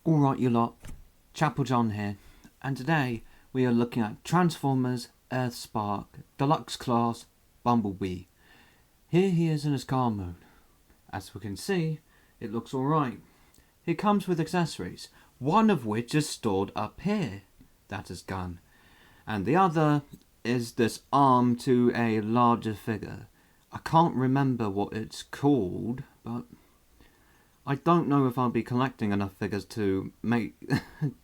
Alright you lot, Chapel John here, and today we are looking at Transformers Earthspark Deluxe Class Bumblebee. Here he is in his car mode. As we can see, it looks alright. He comes with accessories, one of which is stored up here, that is gun, and the other is this arm to a larger figure. I can't remember what it's called, but I don't know if I'll be collecting enough figures to make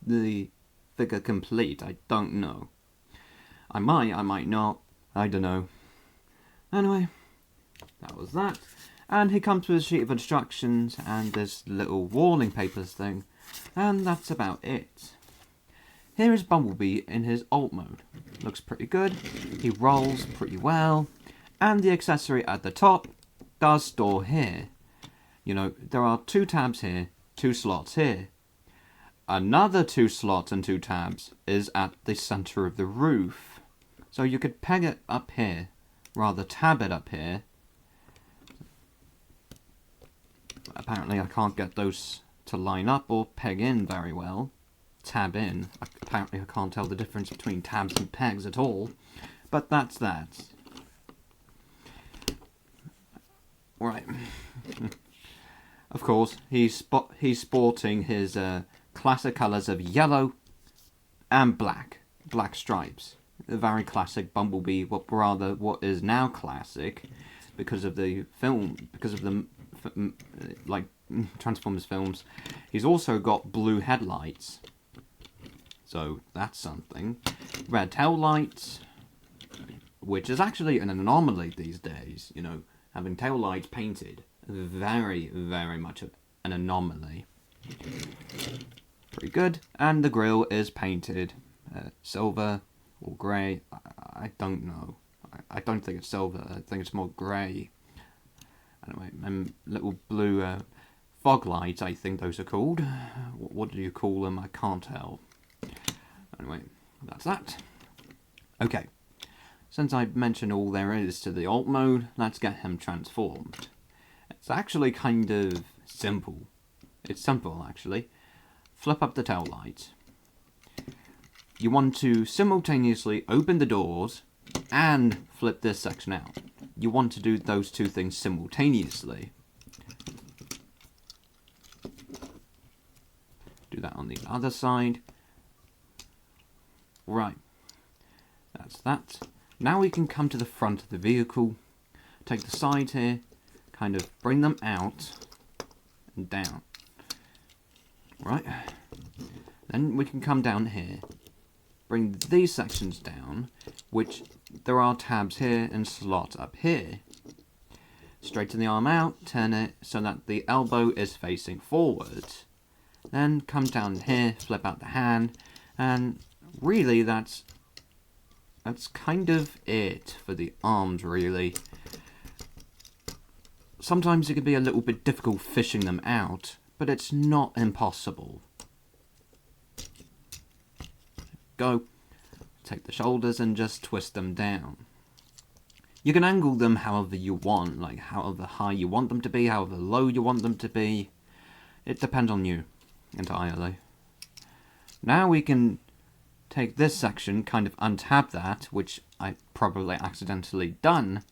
the figure complete. I don't know. I might not. I don't know. Anyway, that was that. And he comes with a sheet of instructions and this little walling papers thing. And that's about it. Here is Bumblebee in his alt mode. Looks pretty good. He rolls pretty well. And the accessory at the top does store here. You know, there are 2 tabs here, 2 slots here. Another 2 slots and 2 tabs is at the center of the roof. So you could peg it up here, rather tab it up here. Apparently I can't get those to line up or peg in very well. Tab in. Apparently I can't tell the difference between tabs and pegs at all. But that's that. Right. Of course, he's sporting his classic colours of yellow and black stripes. The very classic Bumblebee, what is now classic, because of the like Transformers films. He's also got blue headlights, so that's something. Red tail lights, which is actually an anomaly these days. You know, having tail lights painted. Very, very much an anomaly. Pretty good. And the grille is painted silver or grey. I don't know. I don't think it's silver. I think it's more grey. Anyway, and little blue fog lights, I think those are called. What do you call them? I can't tell. Anyway, that's that. Okay. Since I've mentioned all there is to the alt mode, let's get him transformed. It's actually kind of simple. It's simple, actually. Flip up the tail lights. You want to simultaneously open the doors and flip this section out. You want to do those 2 things simultaneously. Do that on the other side. Right. That's that. Now we can come to the front of the vehicle. Take the side here. Kind of bring them out and down. Right. Then we can come down here. Bring these sections down, which there are tabs here and slot up here. Straighten the arm out, turn it so that the elbow is facing forward. Then come down here, flip out the hand, and really that's kind of it for the arms, really. Sometimes it can be a little bit difficult fishing them out, but it's not impossible. Go. Take the shoulders and just twist them down. You can angle them however you want, like however high you want them to be, however low you want them to be. It depends on you entirely. Now we can take this section, kind of untab that, which I probably accidentally done.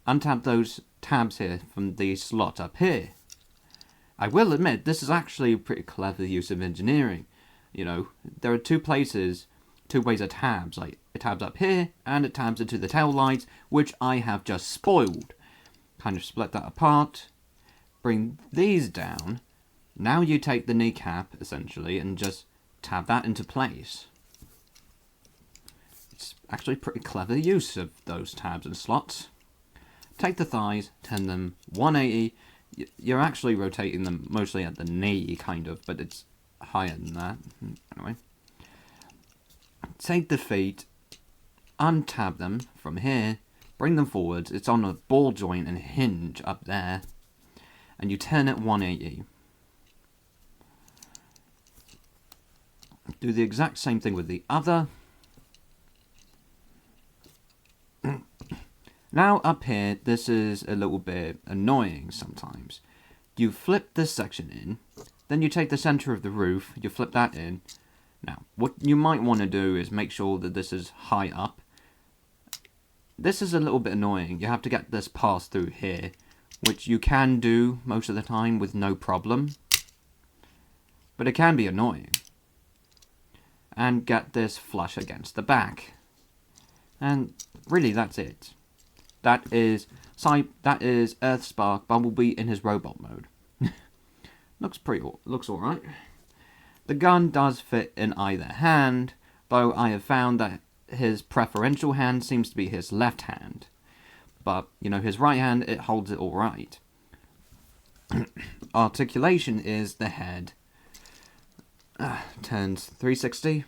Untab those tabs here from the slot up here. I will admit, this is actually a pretty clever use of engineering. You know, there are 2 places, 2 ways of tabs. Like, it tabs up here, and it tabs into the tail lights, which I have just spoiled. Kind of split that apart. Bring these down. Now you take the kneecap, essentially, and just tab that into place. It's actually pretty clever use of those tabs and slots. Take the thighs, turn them 180. You're actually rotating them mostly at the knee, kind of, but it's higher than that. Anyway. Take the feet, untab them from here, bring them forwards. It's on a ball joint and hinge up there. And you turn it 180. Do the exact same thing with the other. Now up here, this is a little bit annoying sometimes. You flip this section in, Then you take the center of the roof, you flip that in. Now, what you might want to do is make sure that this is high up. This is a little bit annoying. You have to get this passed through here, which you can do most of the time with no problem. But it can be annoying. And get this flush against the back. And really, that's it. That is Earthspark Bumblebee in his robot mode. Looks alright. The gun does fit in either hand, though I have found that his preferential hand seems to be his left hand. But, you know, his right hand, it holds it alright. Articulation is the head. Turns 360.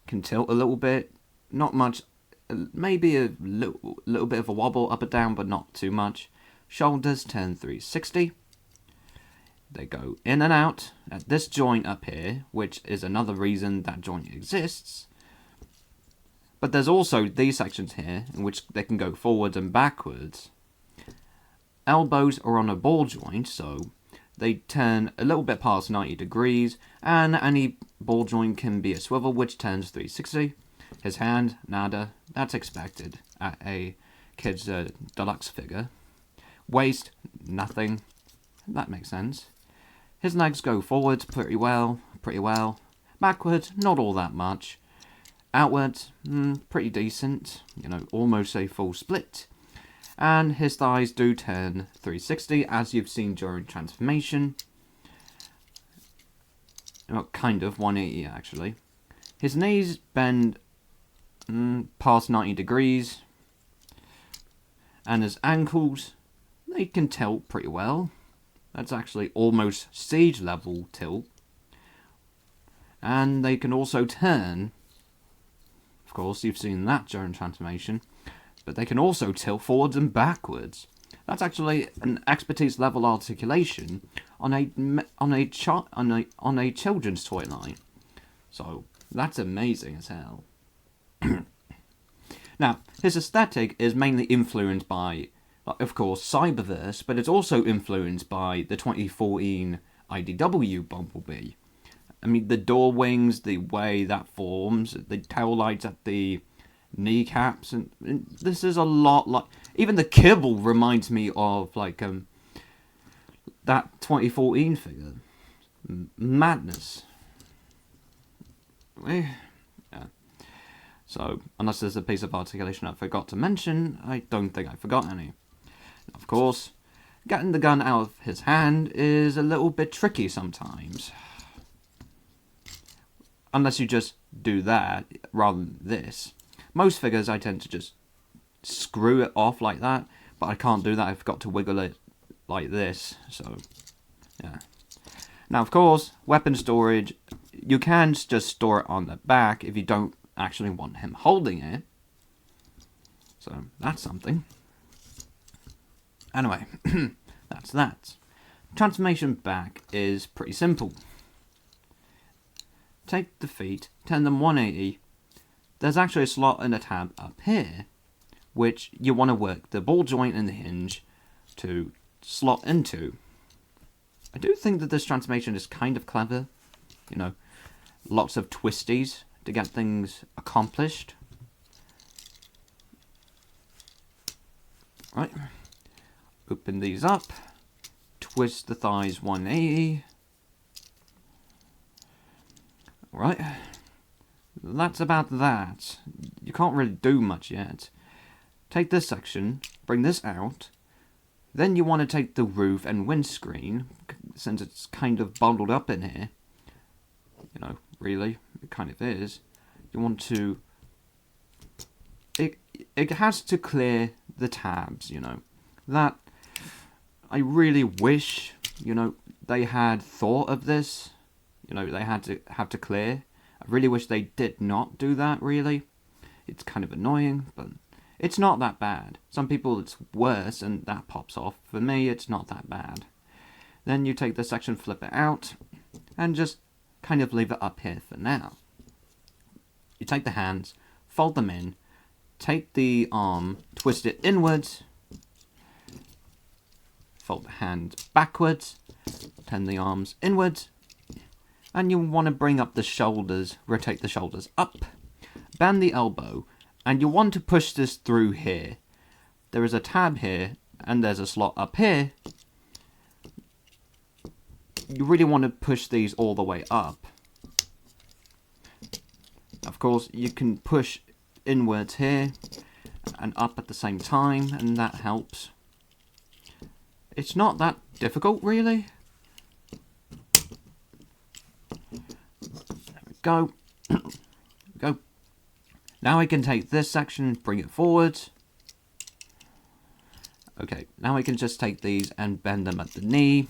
Can tilt a little bit. Not much. Maybe a little bit of a wobble up and down, but not too much. Shoulders turn 360. They go in and out at this joint up here, which is another reason that joint exists. But there's also these sections here, in which they can go forwards and backwards. Elbows are on a ball joint, so they turn a little bit past 90 degrees, and any ball joint can be a swivel, which turns 360. His hand, nada, that's expected at a kid's deluxe figure. Waist, nothing, that makes sense. His legs go forwards pretty well. Backwards, not all that much. Outwards, pretty decent, you know, almost a full split. And his thighs do turn 360, as you've seen during transformation. Well, kind of, 180 actually. His knees bend past 90 degrees. And his ankles, they can tilt pretty well. That's actually almost stage level tilt. And they can also turn. Of course, you've seen that during transformation. But they can also tilt forwards and backwards. That's actually an expertise level articulation on a children's toy line. So that's amazing as hell. Now, his aesthetic is mainly influenced by, of course, Cyberverse, but it's also influenced by the 2014 IDW Bumblebee. I mean, the door wings, the way that forms, the tail lights at the kneecaps, and this is a lot like... Even the kibble reminds me of, like, that 2014 figure. Madness. Yeah. So, unless there's a piece of articulation I forgot to mention, I don't think I forgot any. Of course, getting the gun out of his hand is a little bit tricky sometimes. Unless you just do that, rather than this. Most figures I tend to just screw it off like that, but I can't do that, I forgot to wiggle it like this, so, yeah. Now, of course, weapon storage, you can just store it on the back if you don't actually want him holding it. So, that's something. Anyway, that's that. Transformation back is pretty simple. Take the feet, turn them 180. There's actually a slot and a tab up here, which you want to work the ball joint and the hinge to slot into. I do think that this transformation is kind of clever. You know, lots of twisties to get things accomplished. Right. Open these up. Twist the thighs 180. Right. That's about that. You can't really do much yet. Take this section, bring this out. Then you want to take the roof and windscreen, since it's kind of bundled up in here. You know, really, it kind of is. You want to... It has to clear the tabs, you know. That, I really wish, you know, they had thought of this. You know, they had to have to clear. I really wish they did not do that, really. It's kind of annoying, but it's not that bad. Some people it's worse and that pops off. For me, it's not that bad. Then you take this section, flip it out, and just kind of leave it up here for now. You take the hands, fold them in, take the arm, twist it inwards, fold the hand backwards, turn the arms inwards, and you want to bring up the shoulders, rotate the shoulders up, bend the elbow, and you want to push this through here. There is a tab here, and there's a slot up here. You really want to push these all the way up. Of course, you can push inwards here and up at the same time, and that helps. It's not that difficult, really. There we go. Go. Now I can take this section, bring it forward. Okay, now I can just take these and bend them at the knee.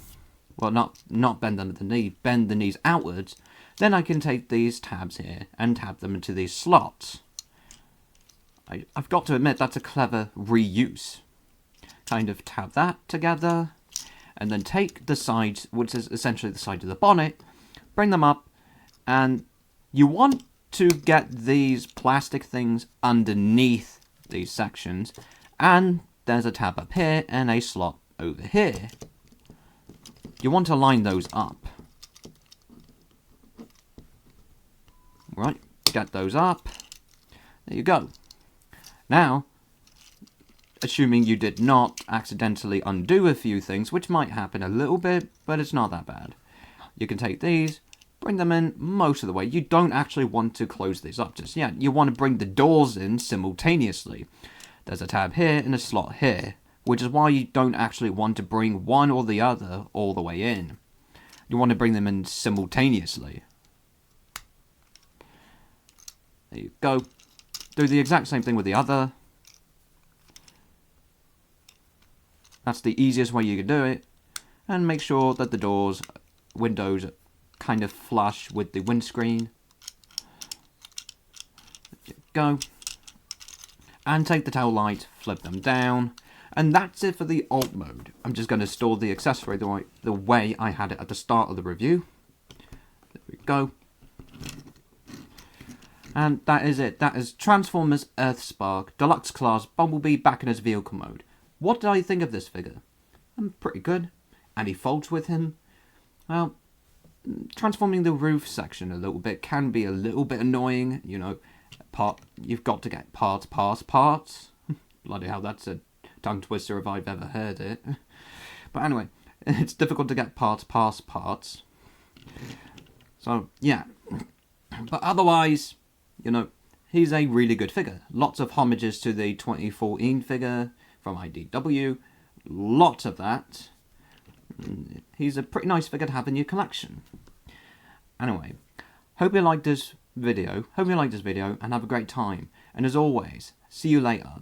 Well, not bend them at the knee, bend the knees outwards. Then I can take these tabs here and tab them into these slots. I've got to admit, that's a clever reuse. Kind of tab that together, and then take the sides, which is essentially the side of the bonnet, bring them up, and you want to get these plastic things underneath these sections, and there's a tab up here and a slot over here. You want to line those up. Right, get those up. There you go. Now, assuming you did not accidentally undo a few things, which might happen a little bit, but it's not that bad. You can take these, bring them in most of the way. You don't actually want to close these up just yet. You want to bring the doors in simultaneously. There's a tab here and a slot here, which is why you don't actually want to bring one or the other all the way in. You want to bring them in simultaneously. There you go. Do the exact same thing with the other. That's the easiest way you can do it. And make sure that the windows are kind of flush with the windscreen. There you go. And take the tail light, flip them down. And that's it for the alt mode. I'm just going to store the accessory the way I had it at the start of the review. There we go. And that is it. That is Transformers Earthspark Deluxe Class Bumblebee back in his vehicle mode. What did I think of this figure? Pretty good. Any faults with him? Well, transforming the roof section a little bit can be a little bit annoying. You know, you've got to get parts past parts. Bloody hell, that's a tongue twister if I've ever heard it. But anyway, it's difficult to get parts past parts. So, yeah. But otherwise, you know, he's a really good figure. Lots of homages to the 2014 figure from IDW. Lots of that. He's a pretty nice figure to have in your collection. Anyway, hope you liked this video. And have a great time. And as always, see you later.